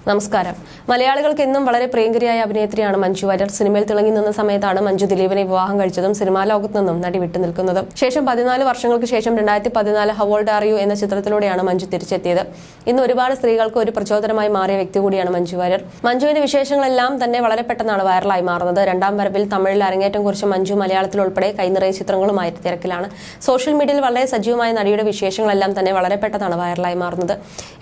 നമസ്കാരം. മലയാളികൾക്ക് എന്നും വളരെ പ്രിയങ്കരിയായ അഭിനേത്രിയാണ് മഞ്ജു വാര്യർ. സിനിമയിൽ തിളങ്ങി നിന്ന സമയത്താണ് മഞ്ജു ദിലീപിനെ വിവാഹം കഴിച്ചതും സിനിമാ ലോകത്ത് നിന്നും നടി വിട്ടുനിൽക്കുന്നതും. ശേഷം 14 വർഷങ്ങൾക്ക് ശേഷം 2014 ഹൗ ഓൾഡ് ആർ യു എന്ന ചിത്രത്തിലൂടെയാണ് മഞ്ജു തിരിച്ചെത്തിയത്. ഇന്ന് ഒരുപാട് സ്ത്രീകൾക്ക് ഒരു പ്രചോദനമായി മാറിയ വ്യക്തി കൂടിയാണ് മഞ്ജു വാര്യർ. മഞ്ജുവിന്റെ വിശേഷങ്ങളെല്ലാം തന്നെ വളരെ പെട്ടെന്നാണ് വൈറലായി മാറുന്നത്. രണ്ടാം വരവിൽ തമിഴിൽ അരങ്ങേറ്റം കുറിച്ച മഞ്ജു മലയാളത്തിൽ ഉൾപ്പെടെ കൈനിറയ ചിത്രങ്ങളുമായി തിരക്കിലാണ്. സോഷ്യൽ മീഡിയയിൽ വളരെ സജീവമായ നടിയുടെ വിശേഷങ്ങളെല്ലാം തന്നെ വളരെ പെട്ടെന്നാണ് വൈറലായി മാറുന്നത്.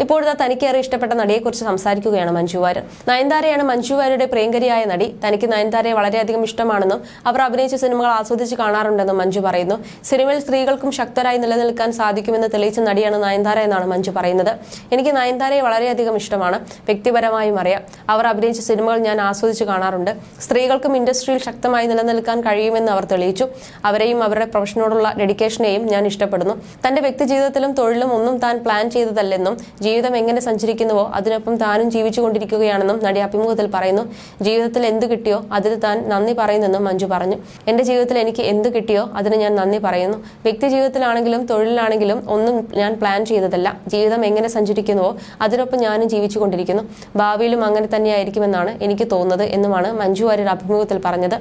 ഇപ്പോഴത്തെ തനിക്കേറെ ഇഷ്ടപ്പെട്ട നടിയെക്കുറിച്ച് സംസാരിക്കുകയാണ് മഞ്ജു വാര്യർ. നയൻതാരയാണ് മഞ്ജു വാര്യരുടെ പ്രിയങ്കരിയായ നടി. തനിക്ക് നയൻതാരയെ വളരെയധികം ഇഷ്ടമാണെന്നും അവർ അഭിനയിച്ച സിനിമകൾ ആസ്വദിച്ച് കാണാറുണ്ടെന്നും മഞ്ജു പറയുന്നു. സിനിമയിൽ സ്ത്രീകൾക്കും ശക്തരായി നിലനിൽക്കാൻ സാധിക്കുമെന്ന് തെളിയിച്ച നടിയാണ് നയൻതാര എന്നാണ് മഞ്ജു പറയുന്നത്. എനിക്ക് നയൻതാരയെ വളരെയധികം ഇഷ്ടമാണ്. വ്യക്തിപരമായും അറിയാം. അവർ അഭിനയിച്ച സിനിമകൾ ഞാൻ ആസ്വദിച്ച് കാണാറുണ്ട്. സ്ത്രീകൾക്കും ഇൻഡസ്ട്രിയിൽ ശക്തമായി നിലനിൽക്കാൻ കഴിയുമെന്ന് അവർ തെളിയിച്ചു. അവരെയും അവരുടെ പ്രൊഫഷനോടുള്ള ഡെഡിക്കേഷനെയും ഞാൻ ഇഷ്ടപ്പെടുന്നു. തന്റെ വ്യക്തി ജീവിതത്തിലും തൊഴിലും ഒന്നും താൻ പ്ലാൻ ചെയ്തതല്ലെന്നും ജീവിതം എങ്ങനെ സഞ്ചരിക്കുന്നുവോ അതിനൊപ്പം താനും ജീവിച്ചുകൊണ്ടിരിക്കുകയാണെന്നും നടി അഭിമുഖത്തിൽ പറയുന്നു. ജീവിതത്തിൽ എന്ത് കിട്ടിയോ അതിന് താൻ നന്ദി പറയുന്നെന്നും മഞ്ജു പറഞ്ഞു. എന്റെ ജീവിതത്തിൽ എനിക്ക് എന്ത് കിട്ടിയോ അതിന് ഞാൻ നന്ദി പറയുന്നു. വ്യക്തി ജീവിതത്തിലാണെങ്കിലും തൊഴിലാണെങ്കിലും ഒന്നും ഞാൻ പ്ലാൻ ചെയ്തതല്ല. ജീവിതം എങ്ങനെ സഞ്ചരിക്കുന്നുവോ അതിനൊപ്പം ഞാനും ജീവിച്ചുകൊണ്ടിരിക്കുന്നു. ഭാവിയിലും അങ്ങനെ തന്നെയായിരിക്കുമെന്നാണ് എനിക്ക് തോന്നുന്നത് എന്നുമാണ് മഞ്ജു വാര്യർ അഭിമുഖത്തിൽ പറഞ്ഞത്.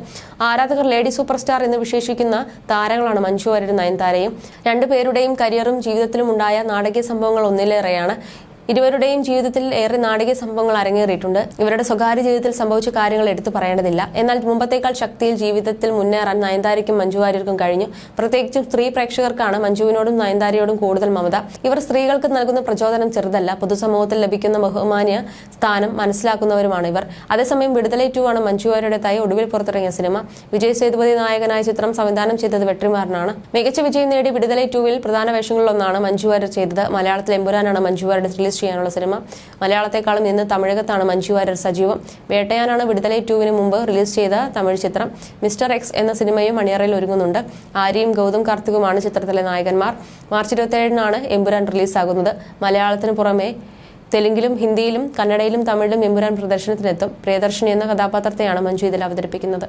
ആരാധകർ ലേഡി സൂപ്പർ സ്റ്റാർ എന്ന് വിശേഷിക്കുന്ന താരങ്ങളാണ് മഞ്ജു വാര്യരും നയൻതാരയും. രണ്ടുപേരുടെയും കരിയറും ജീവിതത്തിലും ഉണ്ടായ നാടകീയ സംഭവങ്ങൾ ഒന്നിലേറെയാണ്. ഇരുവരുടെയും ജീവിതത്തിൽ ഏറെ നാടകീയ സംഭവങ്ങൾ അരങ്ങേറിയിട്ടുണ്ട്. ഇവരുടെ സ്വകാര്യ ജീവിതത്തിൽ സംഭവിച്ച കാര്യങ്ങൾ എടുത്തു പറയേണ്ടതില്ല. എന്നാൽ മുമ്പത്തേക്കാൾ ശക്തിയിൽ ജീവിതത്തിൽ മുന്നേറാൻ നയൻതാരയ്ക്കും മഞ്ജു വാര്യർക്കും കഴിഞ്ഞു. പ്രത്യേകിച്ചും സ്ത്രീ പ്രേക്ഷകർക്കാണ് മഞ്ജുവിനോടും നയൻതാരയോടും കൂടുതൽ മമത. ഇവർ സ്ത്രീകൾക്ക് നൽകുന്ന പ്രചോദനം ചെറുതല്ല. പൊതുസമൂഹത്തിൽ ലഭിക്കുന്ന ബഹുമാന്യ സ്ഥാനം മനസ്സിലാക്കുന്നവരുമാണ് ഇവർ. അതേസമയം വിടുതലൈ 2 ആണ് മഞ്ജു വാര്യരുടേതായി ഒടുവിൽ പുറത്തിറങ്ങിയ സിനിമ. വിജയ് സേതുപതി നായകനായ ചിത്രം സംവിധാനം ചെയ്തത് വെട്രിമാറിനാണ്. മികച്ച വിജയം നേടി വിടുതലൈ 2 പ്രധാന വേഷങ്ങളിലൊന്നാണ് മഞ്ജു വാര്യർ ചെയ്തത്. മലയാളത്തിൽ എമ്പുരാനാണ് മഞ്ജു വാര്യരുടെ റിലീസ് ചെയ്യാനുള്ള സിനിമ. മലയാളത്തെക്കാളും ഇന്ന് തമിഴകത്താണ് മഞ്ജു വാര്യർ സജീവം. വേട്ടയാനാണ് വിടുതലൈ 2 മുമ്പ് റിലീസ് ചെയ്ത തമിഴ് ചിത്രം. മിസ്റ്റർ എക്സ് എന്ന സിനിമയും അണിയറയിൽ ഒരുങ്ങുന്നുണ്ട്. ആര്യയും ഗൗതം കാർത്തികുമാണ് ചിത്രത്തിലെ നായകന്മാർ. മാർച്ച് 27-നാണ് എമ്പുരാൻ റിലീസാകുന്നത്. മലയാളത്തിന് പുറമെ തെലുങ്കിലും ഹിന്ദിയിലും കന്നഡയിലും തമിഴിലും എമ്പുരാൻ പ്രദർശനത്തിനെത്തും. പ്രിയദർശിനി എന്ന കഥാപാത്രത്തെയാണ് മഞ്ജു ഇതിൽ അവതരിപ്പിക്കുന്നത്.